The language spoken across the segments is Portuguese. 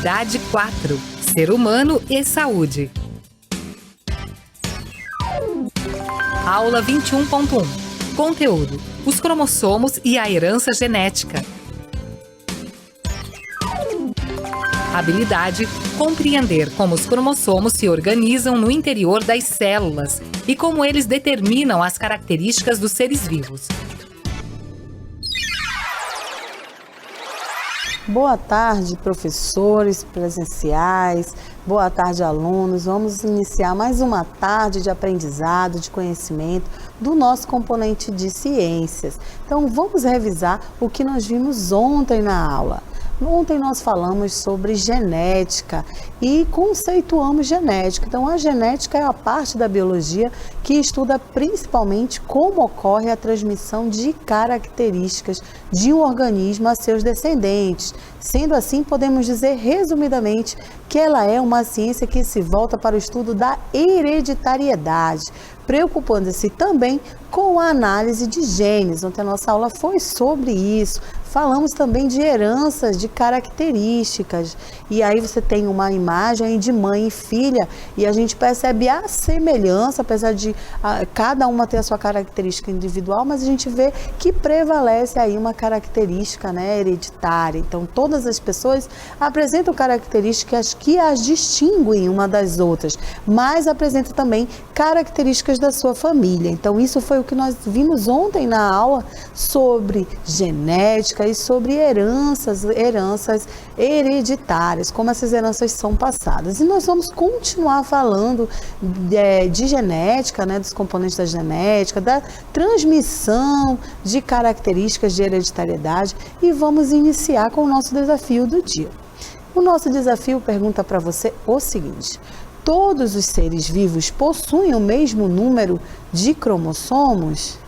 Atividade 4. Ser humano e saúde. Aula 21.1. Conteúdo: os cromossomos e a herança genética. Habilidade: compreender como os cromossomos se organizam no interior das células e como eles determinam as características dos seres vivos. Boa tarde, professores presenciais, boa tarde, alunos. Vamos iniciar mais uma tarde de aprendizado, de conhecimento do nosso componente de ciências. Então, vamos revisar o que nós vimos ontem na aula. Ontem nós falamos sobre genética e conceituamos genética. Então, a genética é a parte da biologia que estuda principalmente como ocorre a transmissão de características de um organismo a seus descendentes. Sendo assim, podemos dizer resumidamente que ela é uma ciência que se volta para o estudo da hereditariedade, preocupando-se também com a análise de genes. Ontem a nossa aula foi sobre isso. Falamos também de heranças, de características. E aí você tem uma imagem de mãe e filha e a gente percebe a semelhança, apesar de cada uma ter a sua característica individual, mas a gente vê que prevalece aí uma característica, né, hereditária. Então, todas as pessoas apresentam características que as distinguem uma das outras, mas apresentam também características da sua família. Então, isso foi o que nós vimos ontem na aula sobre genética e sobre heranças hereditárias, como essas heranças são passadas. E nós vamos continuar falando de genética, né, dos componentes da genética, da transmissão de características de hereditariedade e vamos iniciar com o nosso desafio do dia. O nosso desafio pergunta para você o seguinte: todos os seres vivos possuem o mesmo número de cromossomos?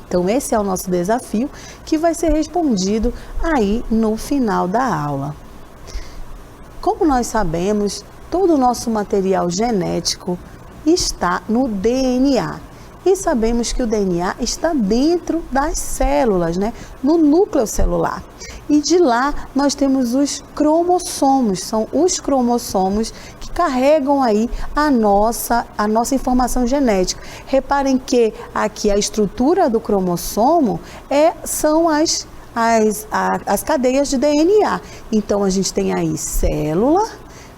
Então, esse é o nosso desafio que vai ser respondido aí no final da aula. Como nós sabemos, todo o nosso material genético está no DNA. E sabemos que o DNA está dentro das células, né? No núcleo celular. E de lá nós temos os cromossomos, são os cromossomos que carregam aí a nossa informação genética. Reparem que aqui a estrutura do cromossomo são as cadeias de DNA. Então a gente tem aí célula,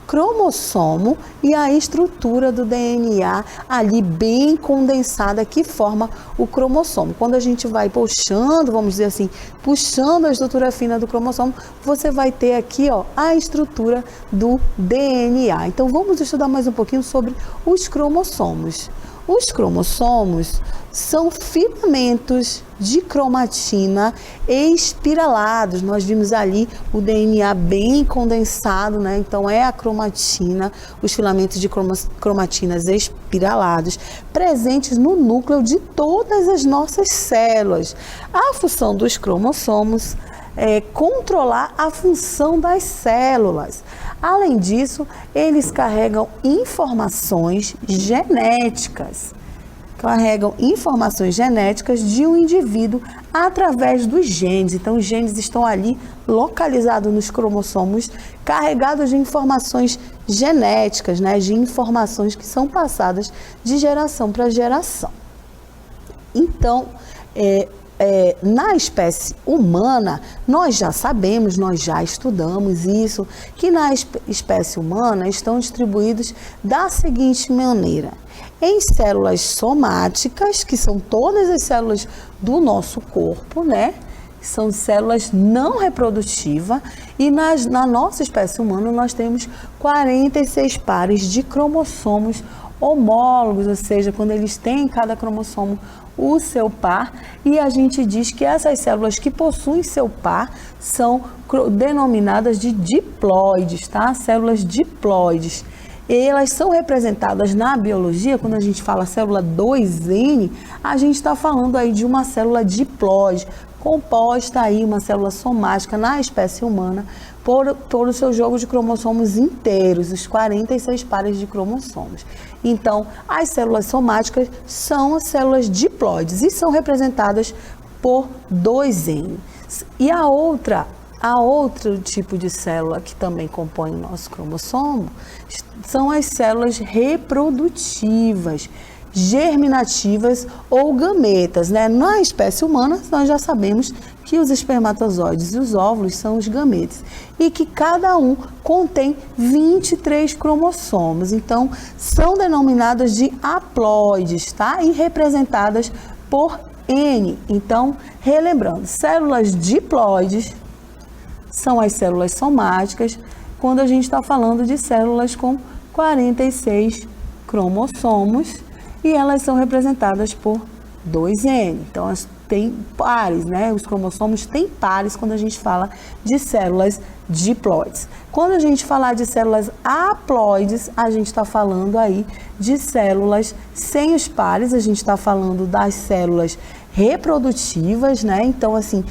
cromossomo e a estrutura do DNA ali bem condensada que forma o cromossomo. Quando a gente vai puxando, vamos dizer assim, puxando a estrutura fina do cromossomo, você vai ter aqui, ó, a estrutura do DNA. Então vamos estudar mais um pouquinho sobre os cromossomos. Os cromossomos são filamentos de cromatina espiralados. Nós vimos ali o DNA bem condensado, né? Então é a cromatina, os filamentos de cromatinas espiralados, presentes no núcleo de todas as nossas células. A função dos cromossomos é controlar a função das células. Além disso, eles carregam informações genéticas. De um indivíduo através dos genes. Então, os genes estão ali localizados nos cromossomos, carregados de informações genéticas, né? De informações que são passadas de geração para geração. Então, na espécie humana, nós já sabemos, nós já estudamos isso, que na espécie humana estão distribuídos da seguinte maneira: em células somáticas, que são todas as células do nosso corpo, né? São células não reprodutivas, e na nossa espécie humana nós temos 46 pares de cromossomos homólogos, ou seja, quando eles têm em cada cromossomo o seu par, e a gente diz que essas células que possuem seu par são denominadas de diploides, tá? Células diploides. E elas são representadas na biologia, quando a gente fala célula 2N, a gente está falando aí de uma célula diploide, composta aí, uma célula somática na espécie humana, por todo o seu jogo de cromossomos inteiros, os 46 pares de cromossomos. Então, as células somáticas são as células diploides e são representadas por 2N. E a outra A outro tipo de célula que também compõe o nosso cromossomo são as células reprodutivas, germinativas ou gametas, né? Na espécie humana, nós já sabemos que os espermatozoides e os óvulos são os gametas e que cada um contém 23 cromossomos. Então, são denominadas de haploides, tá? E representadas por N. Então, relembrando, células diploides são as células somáticas, quando a gente está falando de células com 46 cromossomos, e elas são representadas por 2N. Então, elas têm pares, né? Os cromossomos têm pares quando a gente fala de células diploides. Quando a gente falar de células haploides, a gente está falando aí de células sem os pares, a gente está falando das células reprodutivas, né? Então, assim,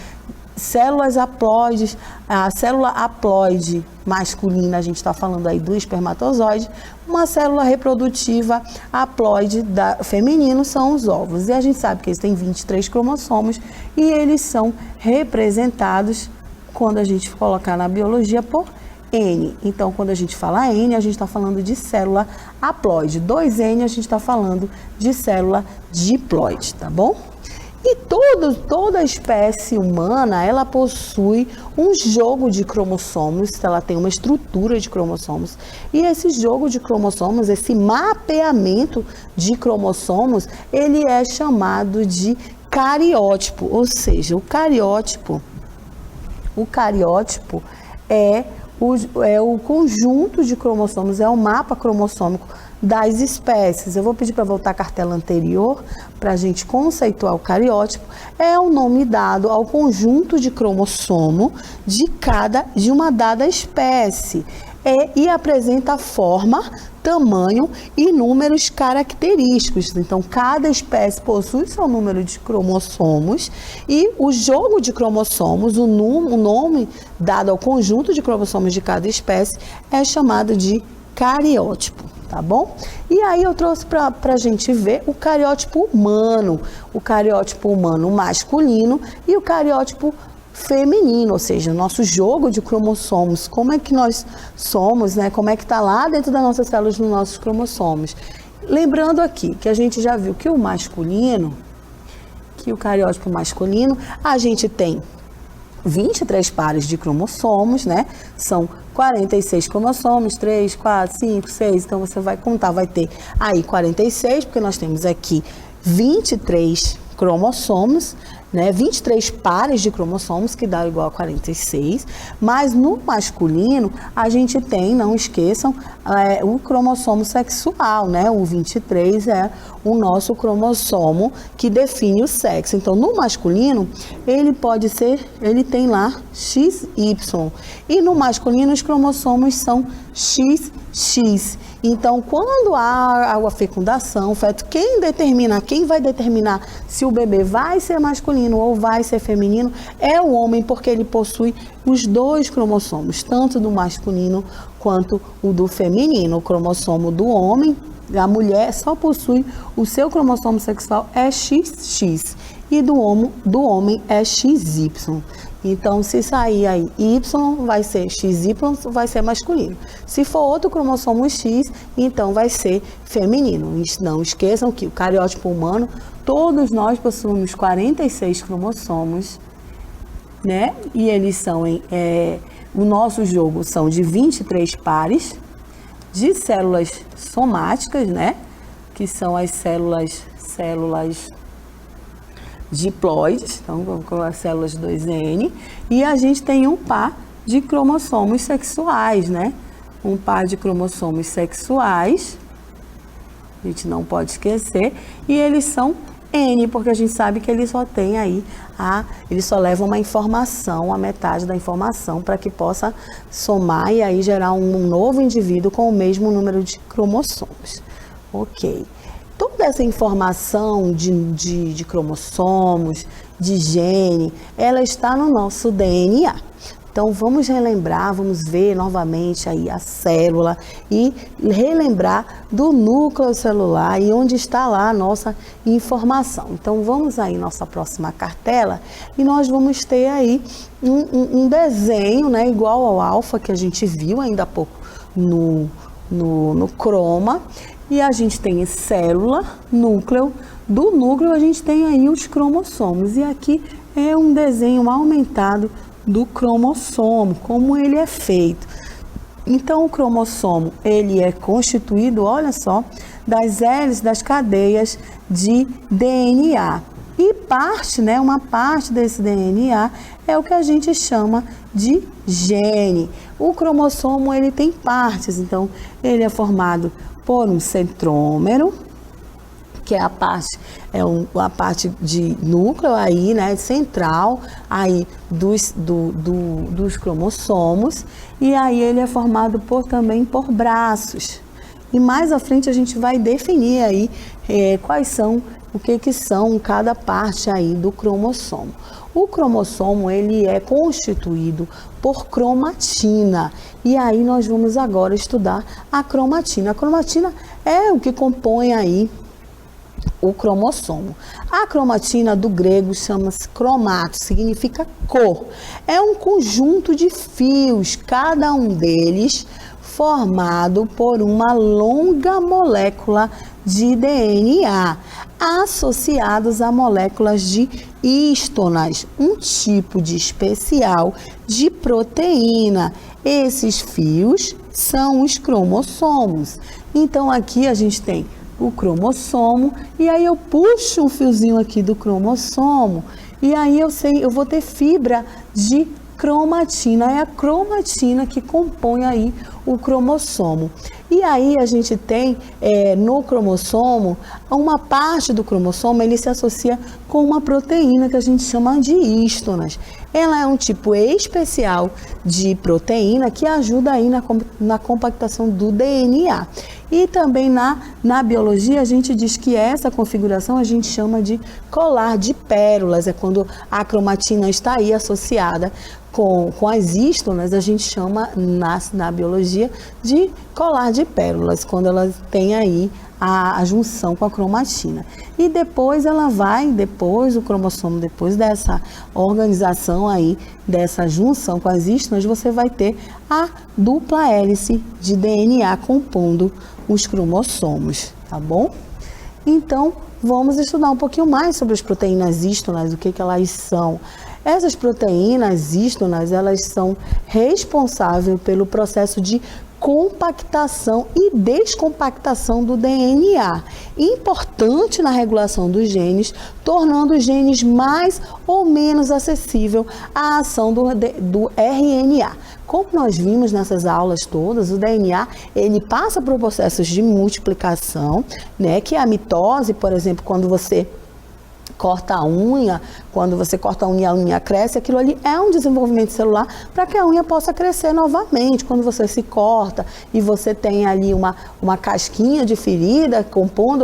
células haploides, a célula haploide masculina, a gente está falando aí do espermatozoide, uma célula reprodutiva haploide feminino são os óvulos. E a gente sabe que eles têm 23 cromossomos e eles são representados, quando a gente colocar na biologia, por N. Então, quando a gente fala N, a gente está falando de célula haploide. 2N, a gente está falando de célula diploide, tá bom? E toda espécie humana, ela possui um jogo de cromossomos, ela tem uma estrutura de cromossomos. E esse jogo de cromossomos, esse mapeamento de cromossomos, ele é chamado de cariótipo. Ou seja, o cariótipo é o conjunto de cromossomos, é o mapa cromossômico das espécies. Eu vou pedir para voltar à cartela anterior para a gente conceituar o cariótipo. É o nome dado ao conjunto de cromossomo de uma dada espécie e apresenta forma, tamanho e números característicos. Então, cada espécie possui seu número de cromossomos e o jogo de cromossomos, o nome dado ao conjunto de cromossomos de cada espécie é chamado de cariótipo. Tá bom? E aí eu trouxe para a gente ver o cariótipo humano masculino e o cariótipo feminino, ou seja, o nosso jogo de cromossomos, como é que nós somos, né? Como é que está lá dentro das nossas células, nos nossos cromossomos. Lembrando aqui que a gente já viu que o cariótipo masculino, a gente tem 23 pares de cromossomos, né? São 46 cromossomos, 3, 4, 5, 6, então você vai contar, vai ter aí 46, porque nós temos aqui 23 cromossomos, né? 23 pares de cromossomos, que dá igual a 46, mas no masculino a gente tem, não esqueçam, o cromossomo sexual, né? O 23 é o nosso cromossomo que define o sexo. Então, no masculino, ele tem lá XY, e no masculino os cromossomos são XX. Então, quando há a fecundação, o feto, quem vai determinar se o bebê vai ser masculino ou vai ser feminino é o homem, porque ele possui os dois cromossomos, tanto do masculino quanto o do feminino. O cromossomo do homem, a mulher só possui o seu cromossomo sexual é XX e do homem é XY. Então, se sair aí Y, vai ser XY, vai ser masculino. Se for outro cromossomo X, então vai ser feminino. Não esqueçam que o cariótipo humano, todos nós possuímos 46 cromossomos, né? E eles são, o nosso jogo são de 23 pares de células somáticas, né? Que são as células diploides, então vamos com as células 2N, e a gente tem um par de cromossomos sexuais, né? Um par de cromossomos sexuais, a gente não pode esquecer, e eles são N, porque a gente sabe que eles só tem aí, eles só levam uma informação, a metade da informação, para que possa somar e aí gerar um novo indivíduo com o mesmo número de cromossomos. Ok. Toda essa informação de cromossomos, de gene, ela está no nosso DNA. Então, vamos relembrar, vamos ver novamente aí a célula e relembrar do núcleo celular e onde está lá a nossa informação. Então, vamos aí nossa próxima cartela e nós vamos ter aí um desenho, né, igual ao alfa que a gente viu ainda há pouco no croma. E a gente tem célula, núcleo. Do núcleo a gente tem aí os cromossomos. E aqui é um desenho aumentado do cromossomo, como ele é feito. Então, o cromossomo, ele é constituído, olha só, das hélices das cadeias de DNA. E parte, né, uma parte desse DNA é o que a gente chama de gene. O cromossomo, ele tem partes, então, ele é formado por um centrômero, que é a parte de núcleo aí, né, central aí dos cromossomos, e aí ele é formado também por braços. E mais à frente a gente vai definir aí o que são cada parte aí do cromossomo. O cromossomo, ele é constituído por cromatina. E aí nós vamos agora estudar a cromatina. A cromatina é o que compõe aí o cromossomo. A cromatina do grego chama-se cromato, significa cor. É um conjunto de fios, cada um deles formado por uma longa molécula de DNA, associados a moléculas de histonas, um tipo de especial de proteína. Esses fios são os cromossomos. Então aqui a gente tem o cromossomo, e aí eu puxo um fiozinho aqui do cromossomo, e aí eu vou ter fibra de cromatina. É a cromatina que compõe aí o cromossomo. E aí a gente tem no cromossomo, uma parte do cromossomo, ele se associa com uma proteína que a gente chama de histonas. Ela é um tipo especial de proteína que ajuda aí na compactação do DNA. E também na biologia a gente diz que essa configuração a gente chama de colar de pérolas. É quando a cromatina está aí associada com as histonas, a gente chama na biologia de colar de pérolas, quando ela tem aí a junção com a cromatina. E depois o cromossomo, depois dessa organização aí, dessa junção com as histonas, você vai ter a dupla hélice de DNA compondo os cromossomos, tá bom? Então, vamos estudar um pouquinho mais sobre as proteínas histonas, o que elas são. Essas proteínas histonas, elas são responsáveis pelo processo de compactação e descompactação do DNA, importante na regulação dos genes, tornando os genes mais ou menos acessível à ação do RNA. Como nós vimos nessas aulas todas, o DNA, ele passa por processos de multiplicação, né, que é a mitose, por exemplo, quando você corta a unha, quando você corta a unha cresce, aquilo ali é um desenvolvimento celular para que a unha possa crescer novamente. Quando você se corta e você tem ali uma casquinha de ferida,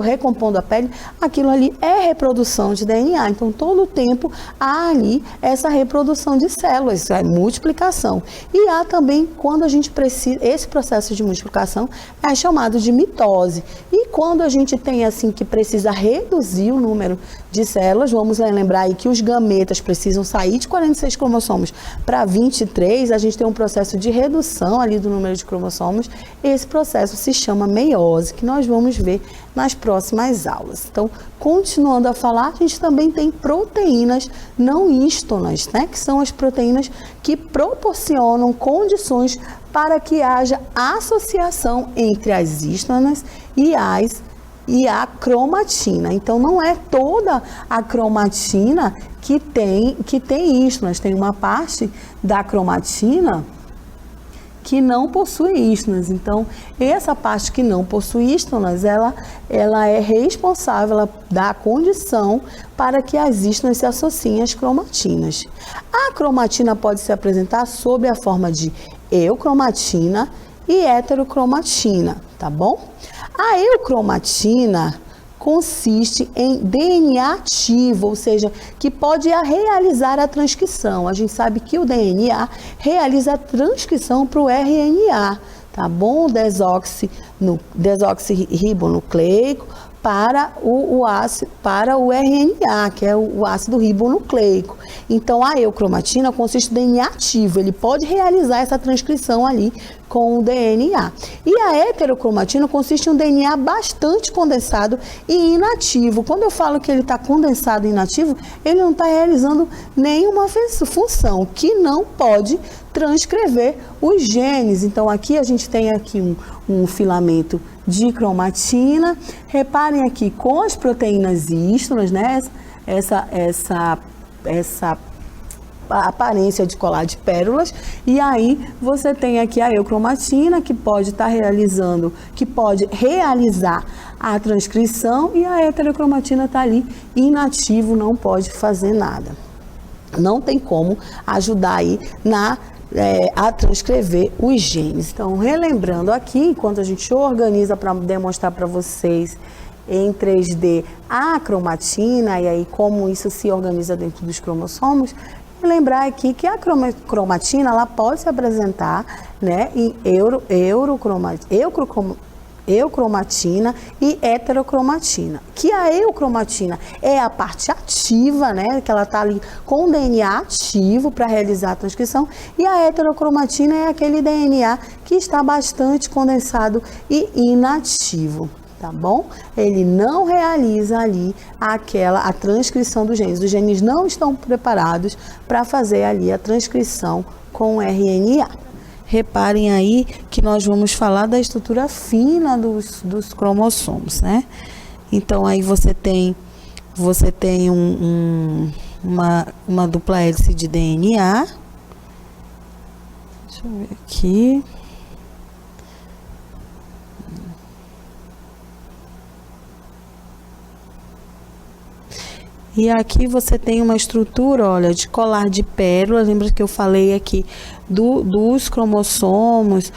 recompondo a pele, aquilo ali é reprodução de DNA. Então, todo o tempo há ali essa reprodução de células, isso é multiplicação. E há também, quando a gente precisa, esse processo de multiplicação é chamado de mitose. E quando a gente tem assim que precisa reduzir o número de células, vamos lembrar aí que os gametas precisam sair de 46 cromossomos para 23, a gente tem um processo de redução ali do número de cromossomos. Esse processo se chama meiose, que nós vamos ver nas próximas aulas. Então, continuando a falar, a gente também tem proteínas não histonas, né? Que são as proteínas que proporcionam condições para que haja associação entre as histonas e a cromatina. Então, não é toda a cromatina que tem histonas. Tem uma parte da cromatina que não possui histonas. Então, essa parte que não possui histonas, ela é responsável, ela dá a condição para que as histonas se associem às cromatinas. A cromatina pode se apresentar sob a forma de eucromatina e heterocromatina, tá bom? A eucromatina consiste em DNA ativo, ou seja, que pode realizar a transcrição. A gente sabe que o DNA realiza a transcrição para o RNA, tá bom? Desoxirribonucleico para o RNA, que é o ácido ribonucleico. Então, a eucromatina consiste em DNA ativo, ele pode realizar essa transcrição ali com o DNA. E a heterocromatina consiste em um DNA bastante condensado e inativo. Quando eu falo que ele está condensado e inativo, ele não está realizando nenhuma função, que não pode transcrever os genes. Então, aqui a gente tem aqui um filamento de cromatina. Reparem aqui com as proteínas hístonas, né? Essa aparência de colar de pérolas, e aí você tem aqui a eucromatina que pode estar realizando, que pode realizar a transcrição, e a heterocromatina está ali inativo, não pode fazer nada. Não tem como ajudar aí a transcrever os genes. Então, relembrando aqui, enquanto a gente organiza para demonstrar para vocês em 3D a cromatina e aí como isso se organiza dentro dos cromossomos, lembrar aqui que a cromatina ela pode se apresentar, né, em eucromatina e heterocromatina. Que a eucromatina é a parte ativa, né, que ela está ali com o DNA ativo para realizar a transcrição, e a heterocromatina é aquele DNA que está bastante condensado e inativo. Tá bom? Ele não realiza ali a transcrição dos genes. Os genes não estão preparados para fazer ali a transcrição com RNA. Reparem aí que nós vamos falar da estrutura fina dos cromossomos, né? Então, aí você tem uma dupla hélice de DNA. Deixa eu ver aqui. E aqui você tem uma estrutura, olha, de colar de pérolas. Lembra que eu falei aqui dos cromossomos,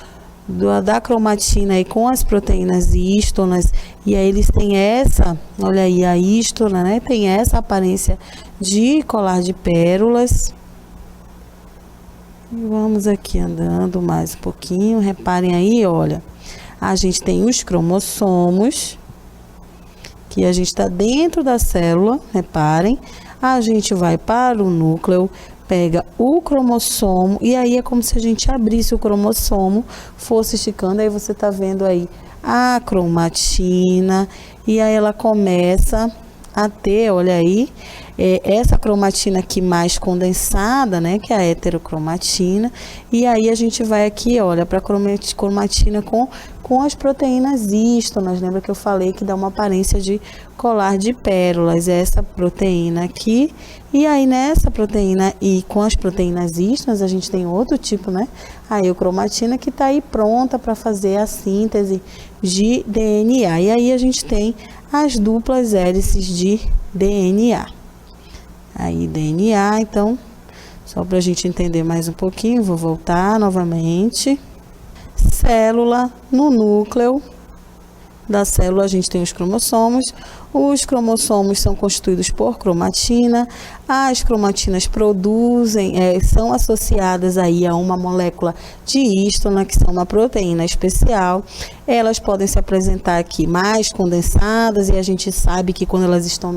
da cromatina aí com as proteínas hístonas. E aí eles têm olha aí a hístona, né? Tem essa aparência de colar de pérolas. E vamos aqui andando mais um pouquinho. Reparem aí, olha, a gente tem os cromossomos. Que a gente está dentro da célula, reparem, a gente vai para o núcleo, pega o cromossomo, e aí é como se a gente abrisse o cromossomo, fosse esticando, aí você está vendo aí a cromatina, e aí ela começa a ter, olha aí, essa cromatina aqui mais condensada, né, que é a heterocromatina, e aí a gente vai aqui, olha, para a cromatina com as proteínas hístonas. Lembra que eu falei que dá uma aparência de colar de pérolas, essa proteína aqui, e aí nessa proteína e com as proteínas hístonas a gente tem outro tipo, né, a eucromatina, que está aí pronta para fazer a síntese de DNA, e aí a gente tem as duplas hélices de DNA. Aí DNA, então, só para a gente entender mais um pouquinho, vou voltar novamente. Célula, no núcleo da célula a gente tem os cromossomos. Os cromossomos são constituídos por cromatina. As cromatinas são associadas aí a uma molécula de hístona, que são uma proteína especial. Elas podem se apresentar aqui mais condensadas, e a gente sabe que quando elas estão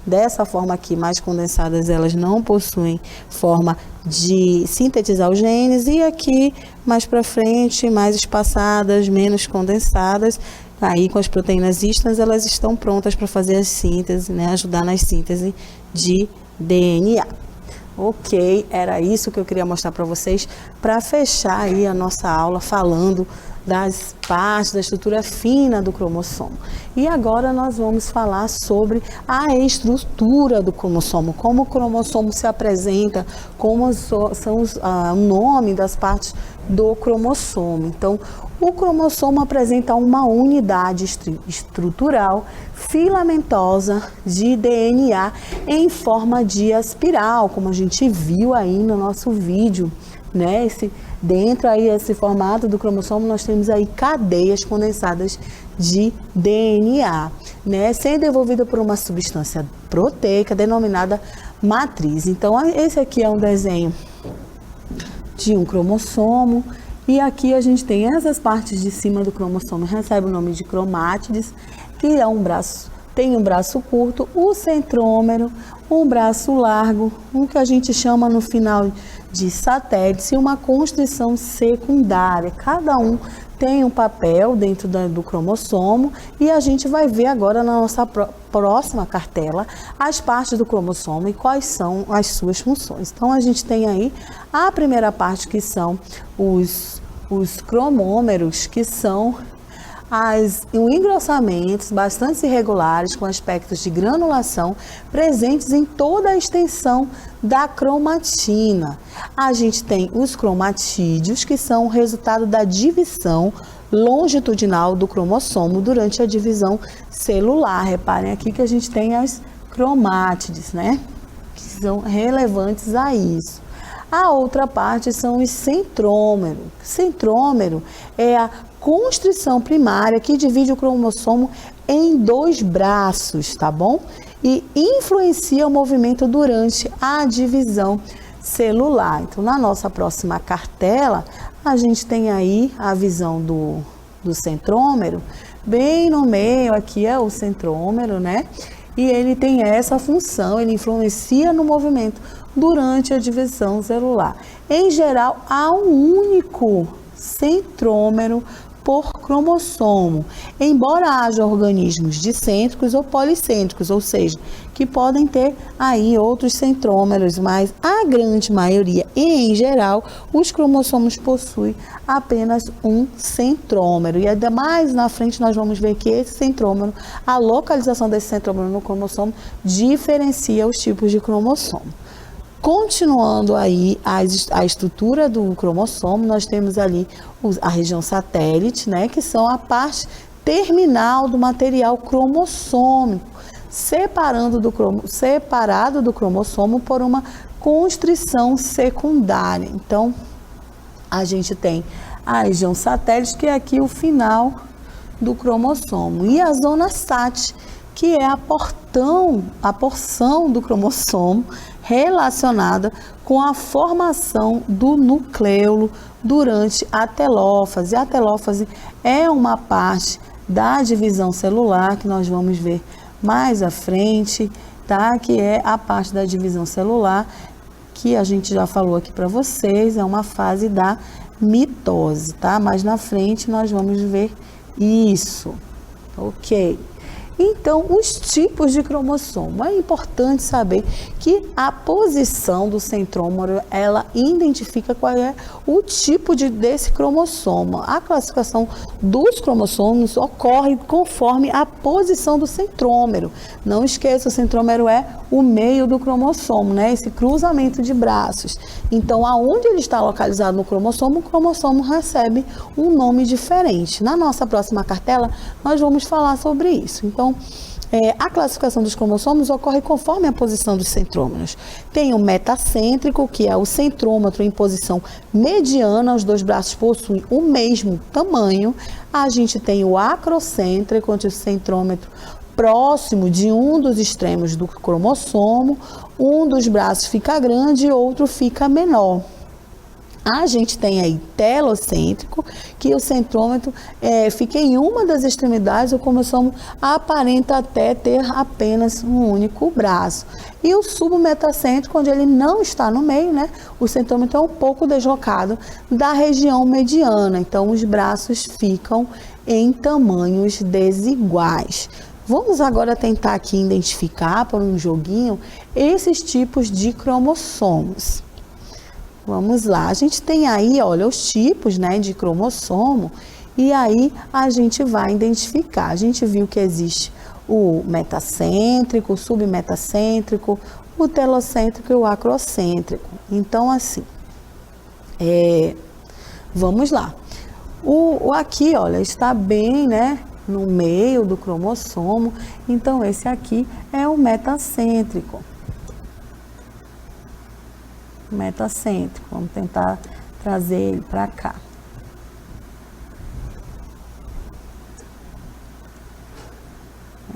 dessa forma aqui, mais condensadas, elas não possuem forma de sintetizar os genes, e aqui mais para frente, mais espaçadas, menos condensadas. Aí com as proteínas hístonas elas estão prontas para fazer a síntese, né, ajudar na síntese de DNA. Ok, era isso que eu queria mostrar para vocês, para fechar aí a nossa aula falando das partes da estrutura fina do cromossomo. E agora nós vamos falar sobre a estrutura do cromossomo, como o cromossomo se apresenta, como são o nome das partes do cromossomo. Então, o cromossomo apresenta uma unidade estrutural filamentosa de DNA em forma de espiral, como a gente viu aí no nosso vídeo, né? Dentro aí desse formato do cromossomo, nós temos aí cadeias condensadas de DNA, né, sendo envolvida por uma substância proteica denominada matriz. Então, esse aqui é um desenho de um cromossomo, e aqui a gente tem essas partes de cima do cromossomo, recebe o nome de cromátides, que é um braço, tem um braço curto, o centrômero, um braço largo, um que a gente chama no final de satélite, e uma constrição secundária. Cada um tem um papel dentro do cromossomo, e a gente vai ver agora na nossa próxima cartela as partes do cromossomo e quais são as suas funções. Então, a gente tem aí a primeira parte, que são os cromômeros, que são engrossamentos bastante irregulares com aspectos de granulação presentes em toda a extensão da cromatina. A gente tem os cromatídeos, que são o resultado da divisão longitudinal do cromossomo durante a divisão celular. Reparem aqui que a gente tem as cromátides, né, que são relevantes a isso. A outra parte são os centrômeros. Centrômero é a constrição primária que divide o cromossomo em 2 braços, tá bom? E influencia o movimento durante a divisão celular. Então, na nossa próxima cartela, a gente tem aí a visão do centrômero. Bem no meio aqui é o centrômero, né? E ele tem essa função, ele influencia no movimento durante a divisão celular. Em geral, há um único centrômero por cromossomo, embora haja organismos dicêntricos ou policêntricos, ou seja, que podem ter aí outros centrômeros, mas a grande maioria e em geral os cromossomos possuem apenas um centrômero. E ainda mais na frente nós vamos ver que esse centrômero, a localização desse centrômero no cromossomo diferencia os tipos de cromossomo. Continuando aí a estrutura do cromossomo, nós temos ali a região satélite, né, que são a parte terminal do material cromossômico, separado do cromossomo por uma constrição secundária. Então, a gente tem a região satélite, que é aqui o final do cromossomo, e a zona SAT, que é a porção do cromossomo relacionada com a formação do nucleolo durante a telófase. A telófase é uma parte da divisão celular que nós vamos ver mais à frente, tá? Que é a parte da divisão celular que a gente já falou aqui para vocês, é uma fase da mitose, tá? Mais na frente nós vamos ver isso, ok? Então, os tipos de cromossomo. É importante saber que a posição do centrômero, ela identifica qual é o tipo desse cromossomo. A classificação dos cromossomos ocorre conforme a posição do centrômero. Não esqueça, o centrômero é o meio do cromossomo, né? Esse cruzamento de braços. Então, aonde ele está localizado no cromossomo, o cromossomo recebe um nome diferente. Na nossa próxima cartela, nós vamos falar sobre isso. Então, a classificação dos cromossomos ocorre conforme a posição dos centrômeros. Tem o metacêntrico, que é o centrômetro em posição mediana, os 2 braços possuem o mesmo tamanho. A gente tem o acrocêntrico, onde o centrômetro próximo de um dos extremos do cromossomo, um dos braços fica grande e outro fica menor. A gente tem aí telocêntrico, que o centrômetro fica em uma das extremidades, o cromossomo aparenta até ter apenas um único braço. E o submetacêntrico, onde ele não está no meio, né? O centrômetro é um pouco deslocado da região mediana, então os braços ficam em tamanhos desiguais. Vamos agora tentar aqui identificar, por um joguinho, esses tipos de cromossomos. Vamos lá, a gente tem aí, olha, os tipos, né, de cromossomo, e aí a gente vai identificar. A gente viu que existe o metacêntrico, o submetacêntrico, o telocêntrico e o acrocêntrico. Então, assim, vamos lá. Aqui, olha, está bem, né, no meio do cromossomo, então esse aqui é o metacêntrico. Metacêntrico, vamos tentar trazer ele para cá.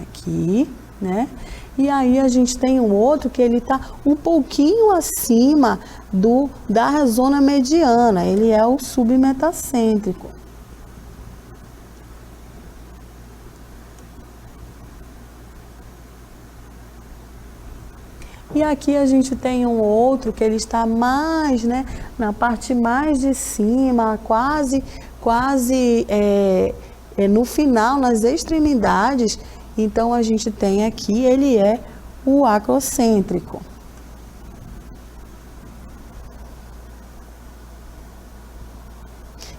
Aqui, né? E aí a gente tem um outro que ele está um pouquinho acima da zona mediana, ele é o submetacêntrico. E aqui a gente tem um outro que ele está mais, né, na parte mais de cima, quase no final, nas extremidades. Então a gente tem aqui, ele é o acrocêntrico.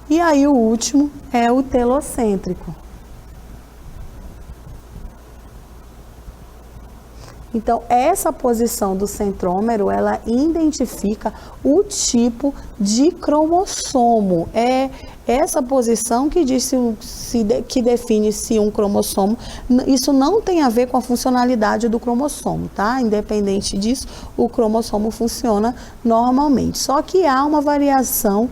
E aí o último é o telocêntrico. Então, essa posição do centrômero, ela identifica o tipo de cromossomo. É essa posição que diz que define se um cromossomo, isso não tem a ver com a funcionalidade do cromossomo, tá? Independente disso, o cromossomo funciona normalmente. Só que há uma variação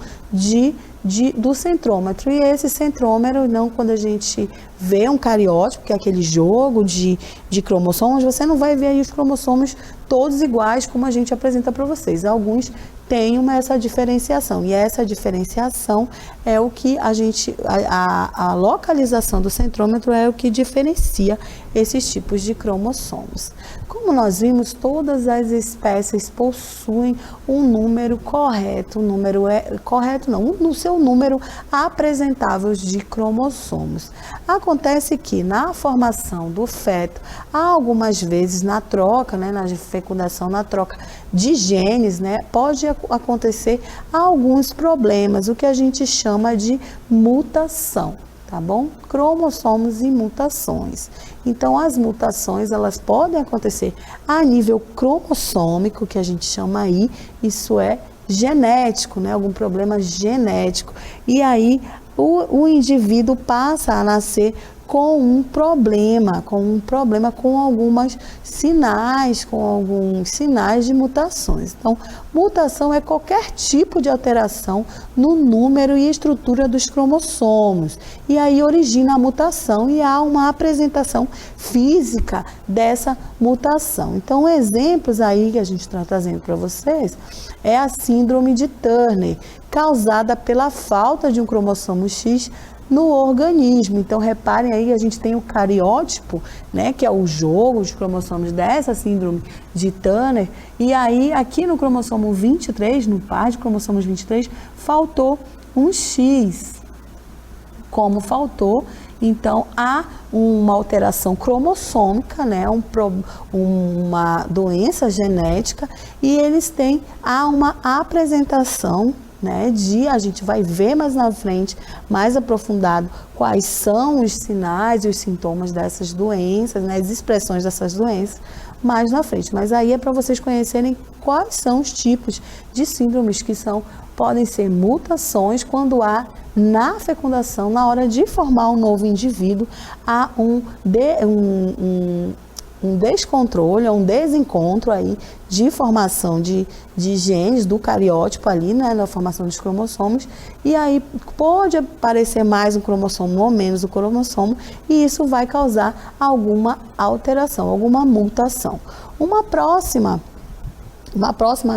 do centrômetro, e esse centrômero, não, quando a gente vê um cariótipo, que é aquele jogo de cromossomos, você não vai ver aí os cromossomos todos iguais como a gente apresenta para vocês. Alguns têm essa diferenciação, e essa diferenciação é o que a localização do centrômetro é o que diferencia esses tipos de cromossomos. Como nós vimos, todas as espécies possuem um número correto, no seu número apresentável de cromossomos. Acontece que na formação do feto, há algumas vezes na troca, né, na fecundação, na troca de genes, né, pode acontecer alguns problemas, o que a gente chama de mutação. Tá bom? Cromossomos e mutações. Então, as mutações, elas podem acontecer a nível cromossômico, que a gente chama aí, isso é genético, né? Algum problema genético. E aí, o indivíduo passa a nascer com um problema, com alguns sinais de mutações. Então, mutação é qualquer tipo de alteração no número e estrutura dos cromossomos. E aí origina a mutação e há uma apresentação física dessa mutação. Então, exemplos aí que a gente está trazendo para vocês é a síndrome de Turner, causada pela falta de um cromossomo X no organismo. Então, reparem aí, a gente tem o cariótipo, né, que é o jogo de cromossomos dessa síndrome de Turner, e aí aqui no cromossomo 23, no par de cromossomos 23, faltou um X. Como faltou, então há uma alteração cromossômica, né, uma doença genética, e há uma apresentação, né, a gente vai ver mais na frente, mais aprofundado, quais são os sinais e os sintomas dessas doenças, né, as expressões dessas doenças, mais na frente. Mas aí é para vocês conhecerem quais são os tipos de síndromes que podem ser mutações quando há, na fecundação, na hora de formar um novo indivíduo, há um descontrole, um desencontro aí de formação de genes do cariótipo ali, né, na formação dos cromossomos, e aí pode aparecer mais um cromossomo ou menos um cromossomo, e isso vai causar alguma alteração, alguma mutação. Uma próxima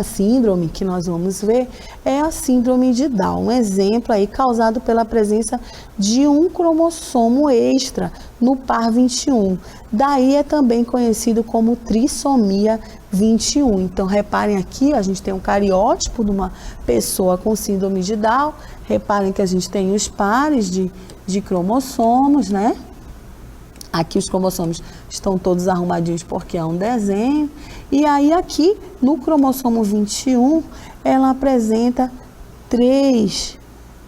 síndrome que nós vamos ver é a síndrome de Down, um exemplo aí causado pela presença de um cromossomo extra no par 21. Daí é também conhecido como trissomia 21. Então, reparem aqui, a gente tem um cariótipo de uma pessoa com síndrome de Down. Reparem que a gente tem os pares de cromossomos, né? Aqui os cromossomos estão todos arrumadinhos porque é um desenho. E aí aqui no cromossomo 21, ela apresenta 3.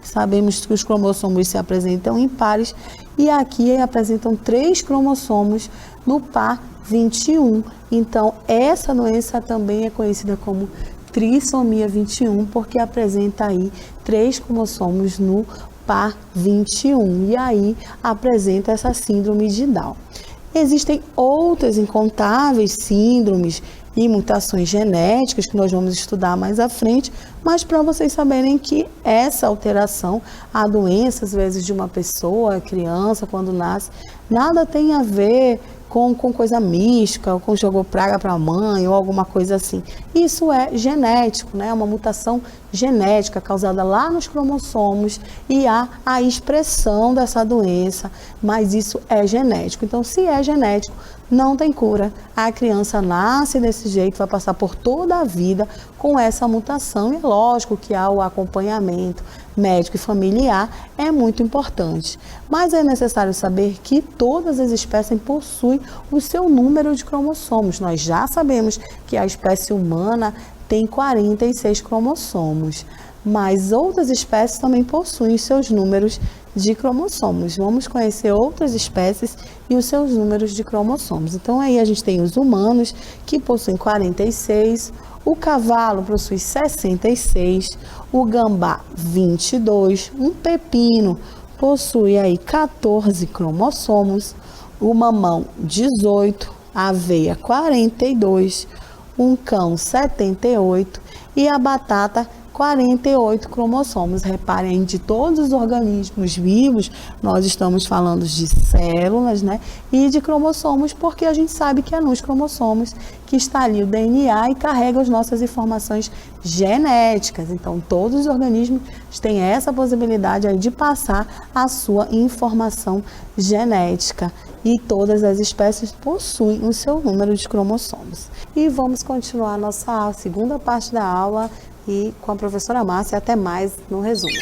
Sabemos que os cromossomos se apresentam em pares. E aqui apresentam 3 cromossomos no par 21. Então, essa doença também é conhecida como trissomia 21, porque apresenta aí 3 cromossomos no par 21, e aí apresenta essa síndrome de Down. Existem outras incontáveis síndromes e mutações genéticas, que nós vamos estudar mais à frente, mas para vocês saberem que essa alteração, a doença, às vezes, de uma pessoa, criança, quando nasce, nada tem a ver com coisa mística, ou com jogou praga para a mãe, ou alguma coisa assim. Isso é genético, né? É uma mutação genética causada lá nos cromossomos e há a expressão dessa doença, mas isso é genético. Então, se é genético, não tem cura. A criança nasce desse jeito, vai passar por toda a vida com essa mutação e é lógico que há o acompanhamento médico e familiar, é muito importante. Mas é necessário saber que todas as espécies possuem o seu número de cromossomos. Nós já sabemos que a espécie humana tem 46 cromossomos, mas outras espécies também possuem os seus números de cromossomos. Vamos conhecer outras espécies e os seus números de cromossomos. Então aí a gente tem os humanos, que possuem 46, o cavalo possui 66, o gambá 22, um pepino possui aí 14 cromossomos, o mamão 18, a aveia 42, um cão 78 e a batata 48 cromossomos. Reparem, de todos os organismos vivos, nós estamos falando de células, né? E de cromossomos, porque a gente sabe que é nos cromossomos que está ali o DNA e carrega as nossas informações genéticas. Então, todos os organismos têm essa possibilidade aí de passar a sua informação genética. E todas as espécies possuem o seu número de cromossomos. E vamos continuar a nossa segunda parte da aula e com a professora Márcia, até mais no resumo.